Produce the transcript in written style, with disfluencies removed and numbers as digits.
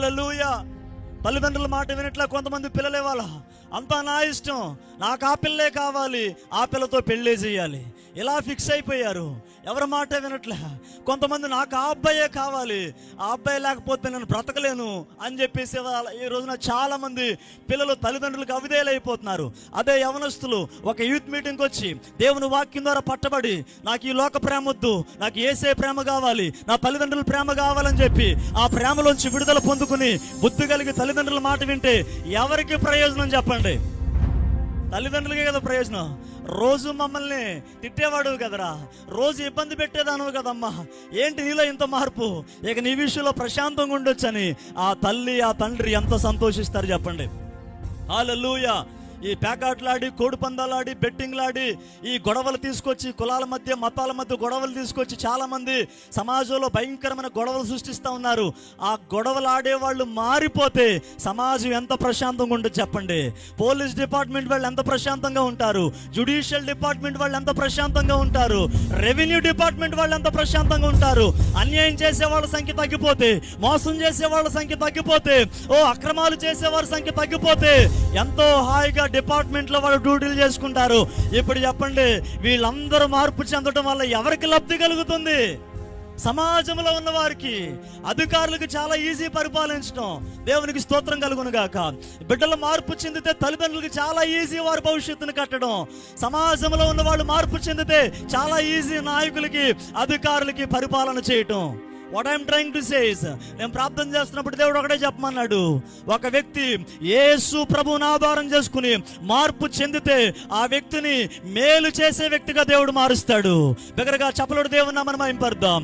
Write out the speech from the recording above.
హల్లెలూయా. తల్లిదండ్రుల మాట వినట్లా కొంతమంది పిల్లలే వాళ్ళ అంతా నా ఇష్టం, నాకు ఆ పిల్లే కావాలి, ఆ పిల్లతో పెళ్ళే చేయాలి, ఇలా ఫిక్స్ అయిపోయారు. ఎవరి మాట వినట్లే. కొంతమంది నాకు ఆ అబ్బాయే కావాలి, ఆ అబ్బాయి లేకపోతే నేను బ్రతకలేను అని చెప్పేసి ఈ రోజున చాలా మంది పిల్లలు తల్లిదండ్రులకు అవిధేయులైపోతున్నారు. అదే యవనస్తులు ఒక యూత్ మీటింగ్కి వచ్చి దేవుని వాక్యం ద్వారా పట్టబడి నాకు ఈ లోక ప్రేమ వద్దు, నాకు యేసే ప్రేమ కావాలి, నా తల్లిదండ్రుల ప్రేమ కావాలని చెప్పి ఆ ప్రేమలోంచి విడుదల పొందుకుని బుద్ధి కలిగి తల్లిదండ్రుల మాట వింటే ఎవరికి ప్రయోజనం చెప్పండి? తల్లిదండ్రులకే కదా ప్రయోజనం. రోజు మమ్మల్ని తిట్టేవాడు కదరా, రోజు ఇబ్బంది పెట్టేదాను కదమ్మా, ఏంటి నీలో ఇంత మార్పు, ఇక నీ విషయంలో ప్రశాంతంగా ఉండొచ్చని ఆ తల్లి ఆ తండ్రి ఎంత సంతోషిస్తారు చెప్పండి. హల్లెలూయా. ఈ పేకాట్లాడి, కోడి పందాలాడి, బెట్టింగ్లాడి ఈ గొడవలు తీసుకొచ్చి కులాల మధ్య మతాల మధ్య గొడవలు తీసుకొచ్చి చాలామంది సమాజంలో భయంకరమైన గొడవలు సృష్టిస్తూ ఉన్నారు. ఆ గొడవలు ఆడేవాళ్ళు మారిపోతే సమాజం ఎంత ప్రశాంతంగా ఉంటుంది చెప్పండి. పోలీస్ డిపార్ట్మెంట్ వాళ్ళు ఎంత ప్రశాంతంగా ఉంటారు, జ్యుడిషియల్ డిపార్ట్మెంట్ వాళ్ళు ఎంత ప్రశాంతంగా ఉంటారు, రెవెన్యూ డిపార్ట్మెంట్ వాళ్ళు ఎంత ప్రశాంతంగా ఉంటారు. అన్యాయం చేసే వాళ్ళ సంఖ్య తగ్గిపోతే, మోసం చేసే వాళ్ళ సంఖ్య తగ్గిపోతే, అక్రమాలు చేసేవారి సంఖ్య తగ్గిపోతే ఎంతో హాయిగా డిపార్ట్మెంట్ లో వాళ్ళు డ్యూటీలు చేసుకుంటారు. ఇప్పుడు చెప్పండి, వీళ్ళందరూ మార్పు చెందడం వల్ల ఎవరికి లబ్ధి కలుగుతుంది? సమాజంలో ఉన్న వారికి, అధికారులకు చాలా ఈజీ పరిపాలించడం. దేవునికి స్తోత్రం కలుగును గాక. బిడ్డల మార్పు చెందితే తల్లిదండ్రులకి చాలా ఈజీ వారి భవిష్యత్తును కట్టడం. సమాజంలో ఉన్న వాళ్ళు మార్పు చెందితే చాలా ఈజీ నాయకులకి, అధికారులకి పరిపాలన చేయటం. What I'm trying to say is, నేను ప్రార్థన చేస్తున్నప్పుడు దేవుడు ఒకటే చెప్పమన్నాడు, ఒక వ్యక్తి యేసు ప్రభువుని ఆధారం చేసుకుని మార్పు చెందితే ఆ వ్యక్తిని మేలు చేసే వ్యక్తిగా దేవుడు మారుస్తాడు. బిగ్గరగా చప్పలుడు దేవుని నామమున మహిమపరుద్దాం.